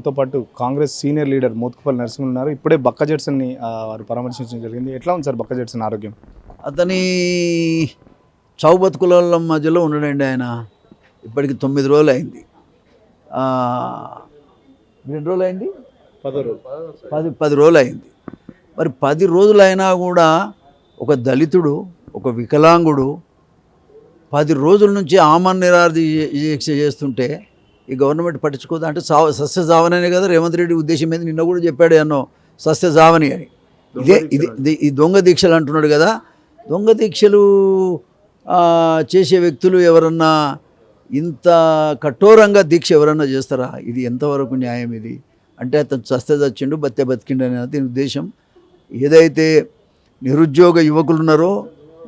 మనతో పాటు Congress senior leader Motkupalli Narasimhulu ఉన్నారు. ఇప్పుడే బక్క జడ్సన్ని వారు పరామర్శించడం జరిగింది. ఎట్లా ఉంది సార్ బక్క జడ్సన్ ఆరోగ్యం? అతని చావు బతుకుల మధ్యలో ఉన్నాడండి ఆయన. ఇప్పటికి 9 రోజులు అయింది. 2 రోజులు అయింది, 10 రోజులు అయింది. మరి 10 రోజులైనా కూడా ఒక దళితుడు, ఒక వికలాంగుడు 10 రోజుల నుంచి ఆమరణ దీక్ష చేస్తుంటే ఈ గవర్నమెంట్ పట్టించుకోదా? అంటే సస్య జావననే కదా రేవంత్ రెడ్డి ఉద్దేశం మీద నిన్న కూడా చెప్పాడు అన్నో సస్య జావని అని. ఈ దొంగ దీక్షలు అంటున్నాడు కదా. దొంగ దీక్షలు చేసే వ్యక్తులు ఎవరన్నా ఇంత కఠోరంగా దీక్ష ఎవరన్నా చేస్తారా? ఇది ఎంతవరకు న్యాయం? ఇది అంటే అతను చస్తే చచ్చిండు, బతికిండు అనే దీని ఉద్దేశం. ఏదైతే నిరుద్యోగ యువకులు ఉన్నారో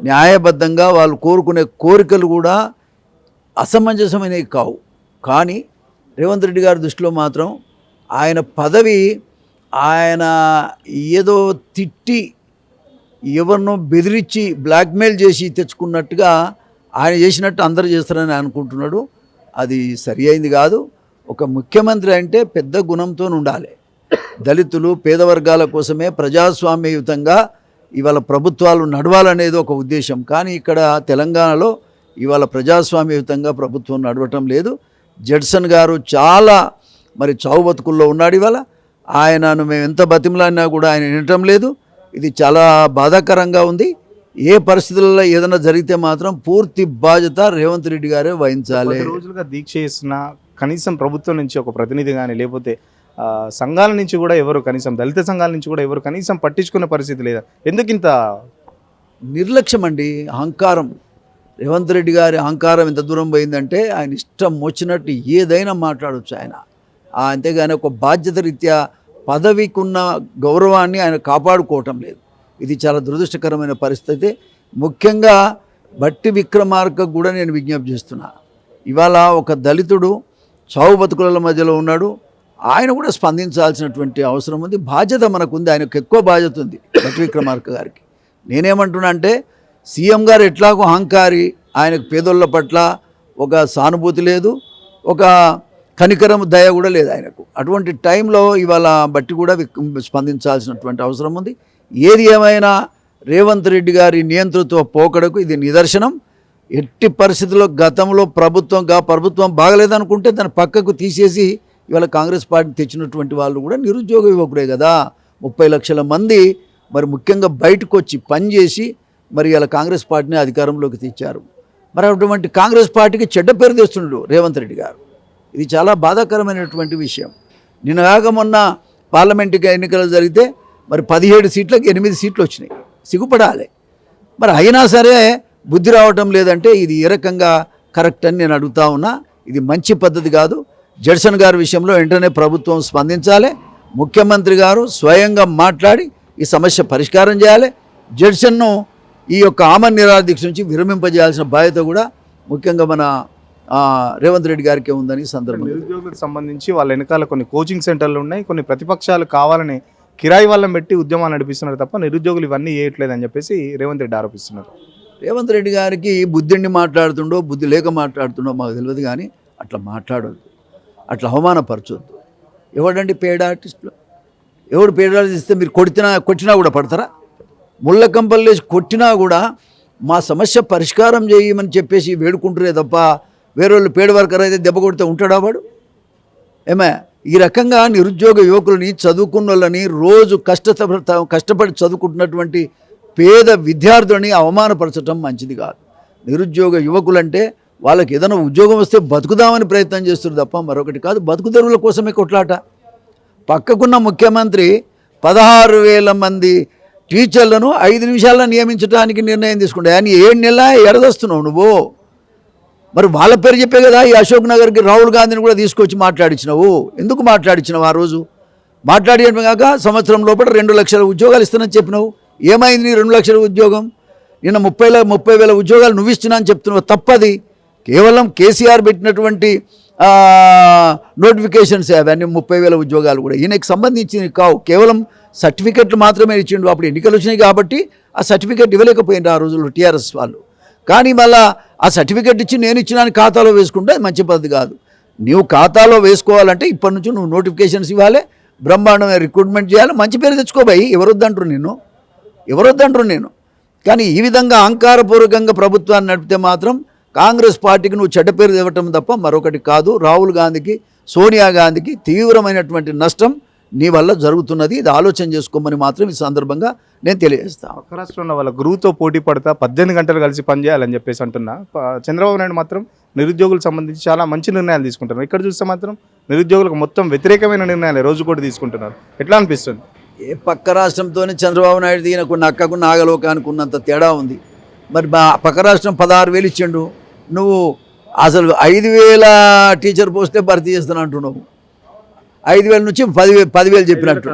న్యాయబద్ధంగా వాళ్ళు కోరుకునే కోరికలు కూడా అసమంజసమైనవి కావు. కానీ రేవంత్ రెడ్డి గారి దృష్టిలో మాత్రం ఆయన పదవి ఆయన ఏదో తిట్టి ఎవరినో బెదిరించి బ్లాక్మెయిల్ చేసి తెచ్చుకున్నట్టుగా ఆయన చేసినట్టు అందరూ చేస్తారని అనుకుంటున్నాడు. అది సరి అయింది కాదు. ఒక ముఖ్యమంత్రి అంటే పెద్ద గుణంతో ఉండాలి. దళితులు పేద వర్గాల కోసమే ప్రజాస్వామ్యయుతంగా ఇవాళ ప్రభుత్వాలు నడవాలనేది ఒక ఉద్దేశం. కానీ ఇక్కడ తెలంగాణలో ఇవాళ ప్రజాస్వామ్యయుతంగా ప్రభుత్వం నడవటం లేదు. జడ్సన్ గారు చాలా మరి చావు బతుకుల్లో ఉన్నాడు. ఇవాళ ఆయనను మేము ఎంత బతిమలాడినా కూడా ఆయన వినటం లేదు. ఇది చాలా బాధాకరంగా ఉంది. ఏ పరిస్థితుల్లో ఏదైనా జరిగితే మాత్రం పూర్తి బాధ్యత రేవంత్ రెడ్డి గారే వహించాలి. రోజులుగా దీక్ష చేసిన కనీసం ప్రభుత్వం నుంచి ఒక ప్రతినిధి కానీ లేకపోతే సంఘాల నుంచి కూడా ఎవరు, కనీసం దళిత సంఘాల నుంచి కూడా ఎవరు కనీసం పట్టించుకునే పరిస్థితి లేదా? ఎందుకు ఇంత నిర్లక్ష్యం అండి? అహంకారం. రేవంత్ రెడ్డి గారి అహంకారం ఎంత దూరం పోయిందంటే ఆయన ఇష్టం వచ్చినట్టు ఏదైనా మాట్లాడవచ్చు ఆయన. అంతేగాని ఒక బాధ్యత రీత్యా పదవికి ఉన్న గౌరవాన్ని ఆయన కాపాడుకోవటం లేదు. ఇది చాలా దురదృష్టకరమైన పరిస్థితి. ముఖ్యంగా బట్టి విక్రమార్క కూడా నేను విజ్ఞప్తి చేస్తున్నా. ఇవాళ ఒక దళితుడు చావు బతుకుల మధ్యలో ఉన్నాడు. ఆయన కూడా స్పందించాల్సినటువంటి అవసరం ఉంది. బాధ్యత మనకుంది. ఆయనకు ఎక్కువ బాధ్యత ఉంది బట్టి విక్రమార్క గారికి. నేనేమంటున్నా అంటే సీఎం గారు ఎట్లాగో అహంకారి, ఆయనకు పేదోళ్ళ పట్ల ఒక సానుభూతి లేదు, ఒక కనికరం దయ కూడా లేదు ఆయనకు. అటువంటి టైంలో ఇవాళ బట్టి కూడా స్పందించాల్సినటువంటి అవసరం ఉంది. ఏది ఏమైనా రేవంత్ రెడ్డి గారి నియంతృత్వ పోకడకు ఇది నిదర్శనం. ఎట్టి పరిస్థితుల్లో గతంలో ప్రభుత్వం బాగలేదనుకుంటే దాన్ని పక్కకు తీసేసి ఇవాళ కాంగ్రెస్ పార్టీ తెచ్చినటువంటి వాళ్ళు కూడా నిరుద్యోగ యువకుడే కదా. 30 లక్షల మంది మరి ముఖ్యంగా బయటకు వచ్చి పనిచేసి మరి ఇలా కాంగ్రెస్ పార్టీని అధికారంలోకి తెచ్చారు. మరి అటువంటి కాంగ్రెస్ పార్టీకి చెడ్డ పేరు తెస్తున్నాడు రేవంత్ రెడ్డి గారు. ఇది చాలా బాధాకరమైనటువంటి విషయం. నిన్నగాక మొన్న పార్లమెంటుకి ఎన్నికలు జరిగితే మరి 17 సీట్లకు 8 సీట్లు వచ్చినాయి. సిగ్గుపడాలి. మరి అయినా సరే బుద్ధి రావటం లేదంటే ఇది ఏ రకంగా కరెక్ట్ అని నేను అడుగుతా ఉన్నా. ఇది మంచి పద్ధతి కాదు. జడ్సన్ గారి విషయంలో వెంటనే ప్రభుత్వం స్పందించాలి. ముఖ్యమంత్రి గారు స్వయంగా మాట్లాడి ఈ సమస్య పరిష్కారం చేయాలి. జడ్సన్ను ఈ యొక్క ఆమరణ దీక్ష నుంచి విరమింపజేయాల్సిన బాధ్యత కూడా ముఖ్యంగా మన రేవంత్ రెడ్డి గారికి ఉందని సందర్భంగా. నిరుద్యోగులకు సంబంధించి వాళ్ళ వెనకాల కొన్ని కోచింగ్ సెంటర్లు ఉన్నాయి, కొన్ని ప్రతిపక్షాలు కావాలని కిరాయి వాళ్ళని పెట్టి ఉద్యమాలు నడిపిస్తున్నారు తప్ప నిరుద్యోగులు ఇవన్నీ చేయట్లేదని చెప్పేసి రేవంత్ రెడ్డి ఆరోపిస్తున్నారు. రేవంత్ రెడ్డి గారికి బుద్ధిండి మాట్లాడుతుండో బుద్ధి లేక మాట్లాడుతుండో మాకు తెలియదు. కానీ అట్లా మాట్లాడొద్దు, అట్లా అవమానపరచొద్దు. ఎవడండి పేడ ఆర్టిస్టులు? ఎవడు పేడ ఆర్టిస్ట్ ఇస్తే మీరు కొట్టినా కూడా పడతారా? ముళ్ళ కంపలు వేసి కొట్టినా కూడా మా సమస్య పరిష్కారం చేయమని చెప్పేసి వేడుకుంటురే తప్ప వేరే వాళ్ళు పేడ వర్కర్ అయితే దెబ్బ కొడితే ఉంటాడా వాడు? ఏమే ఈ రకంగా నిరుద్యోగ యువకులని, చదువుకున్న వాళ్ళని, రోజు కష్టపడి చదువుకుంటున్నటువంటి పేద విద్యార్థులని అవమానపరచడం మంచిది కాదు. నిరుద్యోగ యువకులంటే వాళ్ళకి ఏదైనా ఉద్యోగం వస్తే బతుకుదామని ప్రయత్నం చేస్తున్నారు తప్ప మరొకటి కాదు. బతుకుదెరువుల కోసమే కొట్లాట. పక్కకున్న ముఖ్యమంత్రి 16,000 మంది టీచర్లను 5 నిమిషాల్లో నియమించడానికి నిర్ణయం తీసుకుంటా. అని 7 నెలల ఎడదొస్తున్నావు నువ్వు. మరి వాళ్ళ పేరు చెప్పే కదా ఈ అశోక్ నగర్కి రాహుల్ గాంధీని కూడా తీసుకొచ్చి మాట్లాడించినావు. ఎందుకు మాట్లాడించినావు? ఆ రోజు మాట్లాడేయడం కాక సంవత్సరం లోపల 2 లక్షల ఉద్యోగాలు ఇస్తానని చెప్పినావు. ఏమైంది 2 లక్షల ఉద్యోగం? నిన్న 30,000 ఉద్యోగాలు నువ్వు ఇస్తున్నా అని చెప్తున్నావు. తప్పది. కేవలం కేసీఆర్ పెట్టినటువంటి నోటిఫికేషన్స్ అవన్నీ 30,000 ఉద్యోగాలు కూడా ఈయనకి సంబంధించినవి కావు. కేవలం సర్టిఫికెట్లు మాత్రమే ఇచ్చిండు. అప్పుడు ఎన్నికలు వచ్చినాయి కాబట్టి ఆ సర్టిఫికెట్ ఇవ్వలేకపోయింది ఆ రోజుల్లో టీఆర్ఎస్ వాళ్ళు. కానీ మళ్ళీ ఆ సర్టిఫికెట్ ఇచ్చి నేను ఇచ్చినాను ఖాతాలో వేసుకుంటే మంచి పద్ధతి కాదు. నీవు ఖాతాలో వేసుకోవాలంటే ఇప్పటి నుంచి నువ్వు నోటిఫికేషన్స్ ఇవ్వాలి, బ్రహ్మాండమైన రిక్రూట్మెంట్ చేయాలి, మంచి పేరు తెచ్చుకోబాయి. ఎవరొద్దంటారు నేను. కానీ ఈ విధంగా అహంకారపూర్వకంగా ప్రభుత్వాన్ని నడిపితే మాత్రం కాంగ్రెస్ పార్టీకి నువ్వు చెడ్డ పేరు ఇవ్వటం తప్ప మరొకటి కాదు. రాహుల్ గాంధీకి, సోనియా గాంధీకి తీవ్రమైనటువంటి నష్టం నీ వల్ల జరుగుతున్నది. ఇది ఆలోచన చేసుకోమని మాత్రం ఈ సందర్భంగా నేను తెలియజేస్తాను. పక్క రాష్ట్రంలో వాళ్ళ గురువుతో పోటీ పడతా 18 గంటలు కలిసి పనిచేయాలని చెప్పేసి అంటున్నా. చంద్రబాబు నాయుడు మాత్రం నిరుద్యోగులకు సంబంధించి చాలా మంచి నిర్ణయాలు తీసుకుంటున్నారు. ఇక్కడ చూస్తే మాత్రం నిరుద్యోగులకు మొత్తం వ్యతిరేకమైన నిర్ణయాలు రోజు కూడా తీసుకుంటున్నారు. ఎట్లా అనిపిస్తుంది? ఏ పక్క రాష్ట్రంతోనే చంద్రబాబు నాయుడు దిగిన కొన్ని అక్కకు నాగలోకానికి ఉన్నంత తేడా ఉంది. మరి పక్క రాష్ట్రం 16,000 ఇచ్చిండు, నువ్వు అసలు 5,000 టీచర్ పోస్టే భర్తీ చేస్తాను అంటున్నావు. 5,000 నుంచి 10,000 చెప్పినట్టు.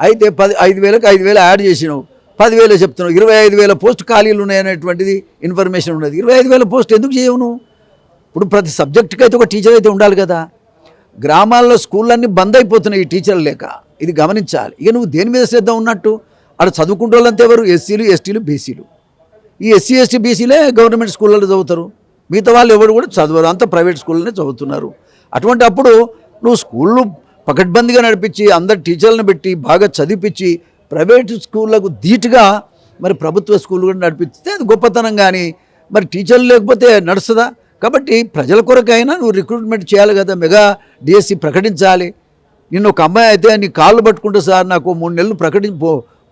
అయితే 5,000కి 5,000 యాడ్ చేసినావు, 10,000 చెప్తున్నావు. 25,000 పోస్ట్ ఖాళీలు ఉన్నాయనేటువంటిది ఇన్ఫర్మేషన్ ఉన్నది. 25,000 పోస్ట్ ఎందుకు చేయవు నువ్వు? ఇప్పుడు ప్రతి సబ్జెక్టుకి అయితే ఒక టీచర్ అయితే ఉండాలి కదా. గ్రామాల్లో స్కూళ్ళన్నీ బంద్ అయిపోతున్నాయి ఈ టీచర్లు లేక. ఇది గమనించాలి. ఇక నువ్వు దేని మీద శ్రద్ధ ఉన్నట్టు? అక్కడ చదువుకుంటే వాళ్ళంతా ఎవరు? ఎస్సీలు, ఎస్టీలు, బీసీలు. ఈ ఎస్సీ, ఎస్టీ, బీసీలే గవర్నమెంట్ స్కూళ్ళలో చదువుతారు. మిగతా వాళ్ళు ఎవరు కూడా చదవరు, అంతా ప్రైవేట్ స్కూళ్ళనే చదువుతున్నారు. అటువంటి అప్పుడు నువ్వు స్కూళ్ళు పకడ్బందీగా నడిపించి అందరు టీచర్లను పెట్టి బాగా చదివించి ప్రైవేటు స్కూళ్ళకు ధీటుగా మరి ప్రభుత్వ స్కూళ్ళు కూడా నడిపిస్తే అది గొప్పతనం. కానీ మరి టీచర్లు లేకపోతే నడుస్తుందా? కాబట్టి ప్రజల కొరకైనా నువ్వు రిక్రూట్మెంట్ చేయాలి కదా. మెగా డిఎస్సి ప్రకటించాలి. నిన్న ఒక అమ్మాయి అయితే నీ కాళ్ళు పట్టుకుంటే సార్ నాకు 3 నెలలు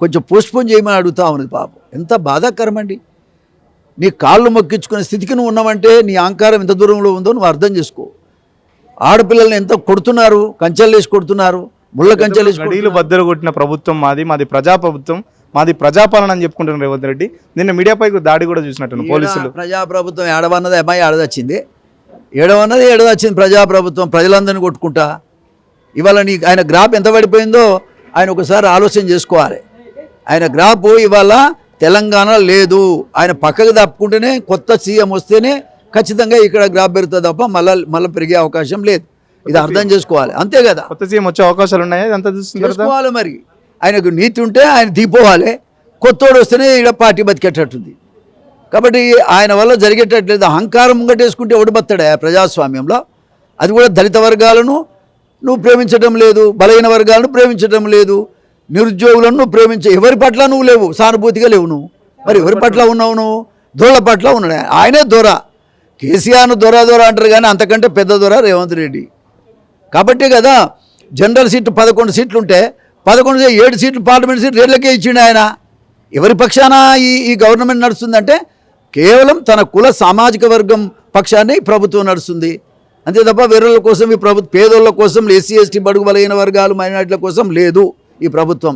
కొంచెం పోస్ట్పోన్ చేయమని అడుగుతా ఉన్నది. పాపం ఎంత బాధాకరమండి. నీ కాళ్ళు మొక్కించుకునే స్థితికి నువ్వు ఉన్నావంటే నీ అహంకారం ఎంత దూరంలో ఉందో నువ్వు అర్థం చేసుకో. ఆడపిల్లల్ని ఎంత కొడుతున్నారు, కంచెలు వేసి కొడుతున్నారు, ముళ్ళ కంచెలు వేసి గడీలు బద్దలు కొట్టిన ప్రభుత్వం మాది ప్రజాప్రభుత్వం, మాది ప్రజాపాలన అని చెప్పుకుంటున్నారు రేవంత్ రెడ్డి. నిన్న మీడియాపై దాడి కూడా చూసినట్టు పోలీసులు. ప్రజాప్రభుత్వం ఏడవన్నది అమ్మాయి ఏడదొచ్చింది, ఏడవచ్చింది ప్రజాప్రభుత్వం. ప్రజలందరినీ కొట్టుకుంటా ఇవాళ ఆయన గ్రాఫ్ ఎంత పడిపోయిందో ఆయన ఒకసారి ఆలోచన చేసుకోవాలి. ఆయన గ్రాఫ్ ఇవాళ తెలంగాణ లేదు. ఆయన పక్కకు తప్పుకుంటేనే కొత్త సీఎం వస్తేనే ఖచ్చితంగా ఇక్కడ గ్రాఫ్ పెరుగుతుంది తప్ప మళ్ళీ పెరిగే అవకాశం లేదు. ఇది అర్థం చేసుకోవాలి. అంతే కదా, కొత్త సీఎం వచ్చే అవకాశాలు ఉన్నాయి. అంతా చూసుకోవాలి. మరి ఆయనకు నీతి ఉంటే ఆయన దిగిపోవాలి. కొత్తోడు వస్తేనే ఇక్కడ పార్టీ బతికేటట్టుంది. కాబట్టి ఆయన వల్ల జరిగేటట్లేదు. అహంకారం ముంగటేసుకుంటే ఎవడు బతాడా ప్రజాస్వామ్యంలో? అది కూడా దళిత వర్గాలను నువ్వు ప్రేమించడం లేదు, బలహీన వర్గాలను ప్రేమించడం లేదు, నిరుద్యోగులను నువ్వు ఎవరి పట్ల నువ్వు లేవు, సానుభూతిగా లేవు నువ్వు. మరి ఎవరి పట్ల ఉన్నావు నువ్వు? దొరల పట్ల ఉన్నాడు. ఆయనే దొర. కేసీఆర్ను దొర అంటారు కానీ అంతకంటే పెద్ద దొర రేవంత్ రెడ్డి. కాబట్టే కదా జనరల్ సీట్లు 11 సీట్లు ఉంటే 7 సీట్లు పార్లమెంట్ సీట్లు రేట్లకే ఇచ్చిండు ఆయన. ఎవరి పక్షాన ఈ గవర్నమెంట్ నడుస్తుందంటే కేవలం తన కుల సామాజిక వర్గం పక్షాన్ని ప్రభుత్వం నడుస్తుంది. అంతే తప్ప వేరేళ్ళ కోసం ఈ ప్రభుత్వం, పేదోళ్ళ కోసం, ఎస్సీ ఎస్టీ బడుగు బలైన వర్గాలు, మైనార్టీల కోసం లేదు ఈ ప్రభుత్వం.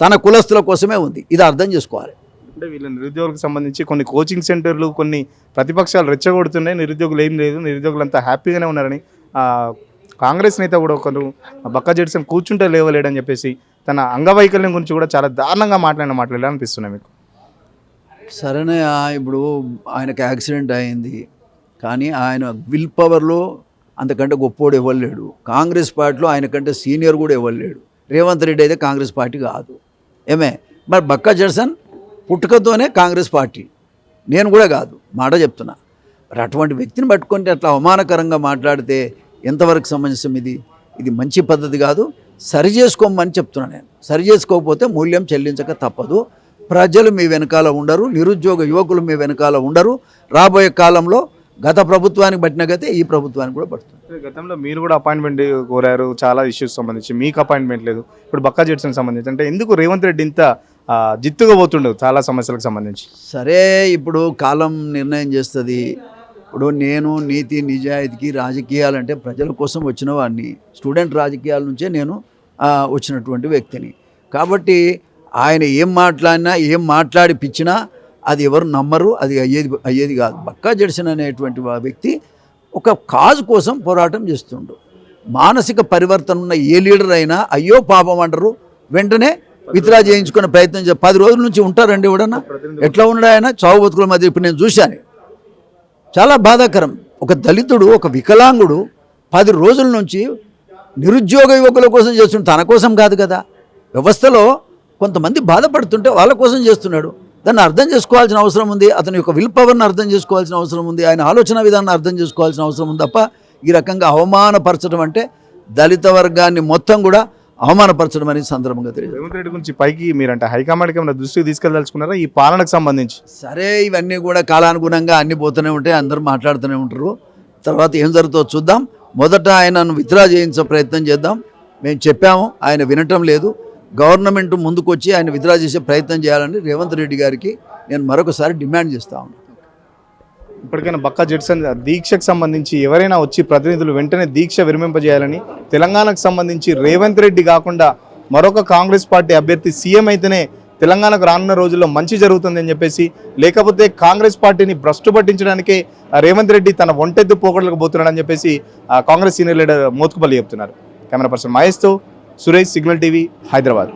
తన కులస్తుల కోసమే ఉంది. ఇది అర్థం చేసుకోవాలి. అంటే వీళ్ళ నిరుద్యోగులకు సంబంధించి కొన్ని కోచింగ్ సెంటర్లు, కొన్ని ప్రతిపక్షాలు రెచ్చగొడుతున్నాయి. నిరుద్యోగులు ఏం లేదు, నిరుద్యోగులంతా హ్యాపీగానే ఉన్నారని కాంగ్రెస్ నేత కూడా ఒకరు బక్క జెడ్సన్ కూర్చుంటే లేవలేడని చెప్పేసి తన అంగవైకల్యం గురించి కూడా చాలా దారుణంగా మాటలు అనిపిస్తున్నాయి మీకు? సరేనే, ఇప్పుడు ఆయనకు యాక్సిడెంట్ అయింది కానీ ఆయన విల్ పవర్లో అంతకంటే గొప్పోడు ఇవ్వలేడు. కాంగ్రెస్ పార్టీలో ఆయన కంటే సీనియర్ కూడా ఇవ్వలేడు. రేవంత్ రెడ్డి అయితే కాంగ్రెస్ పార్టీ కాదు. మరి బక్క జెడ్సన్ పుట్టుకతోనే కాంగ్రెస్ పార్టీ, నేను కూడా కాదు, మాట చెప్తున్నా. మరి అటువంటి వ్యక్తిని పట్టుకుంటే అట్లా అవమానకరంగా మాట్లాడితే ఎంతవరకు సమంజసం? ఇది మంచి పద్ధతి కాదు. సరి చేసుకోమని చెప్తున్నా నేను. సరి చేసుకోకపోతే మూల్యం చెల్లించక తప్పదు. ప్రజలు మీ వెనకాల ఉండరు, నిరుద్యోగ యువకులు మీ వెనకాల ఉండరు. రాబోయే కాలంలో గత ప్రభుత్వానికి పట్టిన గతే ఈ ప్రభుత్వానికి కూడా పడుతుంది. గతంలో మీరు కూడా అపాయింట్మెంట్ కోరారు చాలా ఇష్యూస్ సంబంధించి, మీకు అపాయింట్మెంట్ లేదు. ఇప్పుడు బక్కా జెడ్సన్ సంబంధించి అంటే ఎందుకు రేవంత్ రెడ్డి ఇంత జిత్తుగా పోతుండవు చాలా సమస్యలకు సంబంధించి? సరే, ఇప్పుడు కాలం నిర్ణయం చేస్తుంది. ఇప్పుడు నేను నీతి నిజాయితీకి రాజకీయాలంటే ప్రజల కోసం వచ్చిన వాడిని, స్టూడెంట్ రాజకీయాల నుంచే నేను వచ్చినటువంటి వ్యక్తిని. కాబట్టి ఆయన ఏం మాట్లాడినా, ఏం మాట్లాడిపించినా అది ఎవరు నమ్మరు, అది అయ్యేది కాదు. బక్కా జెడ్సన్ అనేటువంటి వ్యక్తి ఒక కాజు కోసం పోరాటం చేస్తుండు. మానసిక పరివర్తన ఉన్న ఏ లీడర్ అయినా అయ్యో పాపం అంటారు, వెంటనే విత్డ్రా చేయించుకునే ప్రయత్నం 10 రోజుల నుంచి ఉంటారండి ఎవడన్నా. ఎట్లా ఉన్నాడు ఆయన? చావు బతుకుల మధ్య. ఇప్పుడు నేను చూశాను, చాలా బాధాకరం. ఒక దళితుడు, ఒక వికలాంగుడు 10 రోజుల నుంచి నిరుద్యోగ యువకుల కోసం చేస్తుంటే తన కోసం కాదు కదా. వ్యవస్థలో కొంతమంది బాధపడుతుంటే వాళ్ళ కోసం చేస్తున్నాడు. దాన్ని అర్థం చేసుకోవాల్సిన అవసరం ఉంది. అతని యొక్క విల్ పవర్ని అర్థం చేసుకోవాల్సిన అవసరం ఉంది. ఆయన ఆలోచన విధానాన్ని అర్థం చేసుకోవాల్సిన అవసరం ఉంది తప్ప ఈ రకంగా అవమానపరచడం అంటే దళిత వర్గాన్ని మొత్తం కూడా అవమానపరచడం అనేది సందర్భంగా తెలియదు. రేవంత్ రెడ్డి గురించి పైకి మీరంటే హైకమాండ్కి ఏమైనా దృష్టికి తీసుకెళ్దలుచుకున్నారా ఈ పాలనకు సంబంధించి? సరే, ఇవన్నీ కూడా కాలానుగుణంగా అన్నీ పోతూనే ఉంటాయి, అందరూ మాట్లాడుతూనే ఉంటారు. తర్వాత ఏం జరుగుతుందో చూద్దాం. మొదట ఆయనను విత్డ్రా చేయించే ప్రయత్నం చేద్దాం. మేము చెప్పాము, ఆయన వినటం లేదు. గవర్నమెంట్ ముందుకు వచ్చి ఆయన విత్డ్రా చేసే ప్రయత్నం చేయాలని రేవంత్ రెడ్డి గారికి నేను మరొకసారి డిమాండ్ చేస్తా ఉన్నాను. ఇప్పటికైనా బక్కా జెడ్సన్ దీక్షకు సంబంధించి ఎవరైనా వచ్చి ప్రతినిధులు వెంటనే దీక్ష విరమింపజేయాలని, తెలంగాణకు సంబంధించి రేవంత్ రెడ్డి కాకుండా మరొక కాంగ్రెస్ పార్టీ అభ్యర్థి సీఎం అయితేనే తెలంగాణకు రానున్న రోజుల్లో మంచి జరుగుతుందని చెప్పేసి, లేకపోతే కాంగ్రెస్ పార్టీని భ్రష్టు పట్టించడానికే రేవంత్ రెడ్డి తన ఒంటెద్దు పోగొడలకు పోతున్నాడని చెప్పేసి కాంగ్రెస్ సీనియర్ లీడర్ మోత్కుపల్లి చెప్తున్నారు. కెమెరా పర్సన్ మహేష్తో సురేష్, సిగ్నల్ టీవీ, హైదరాబాద్.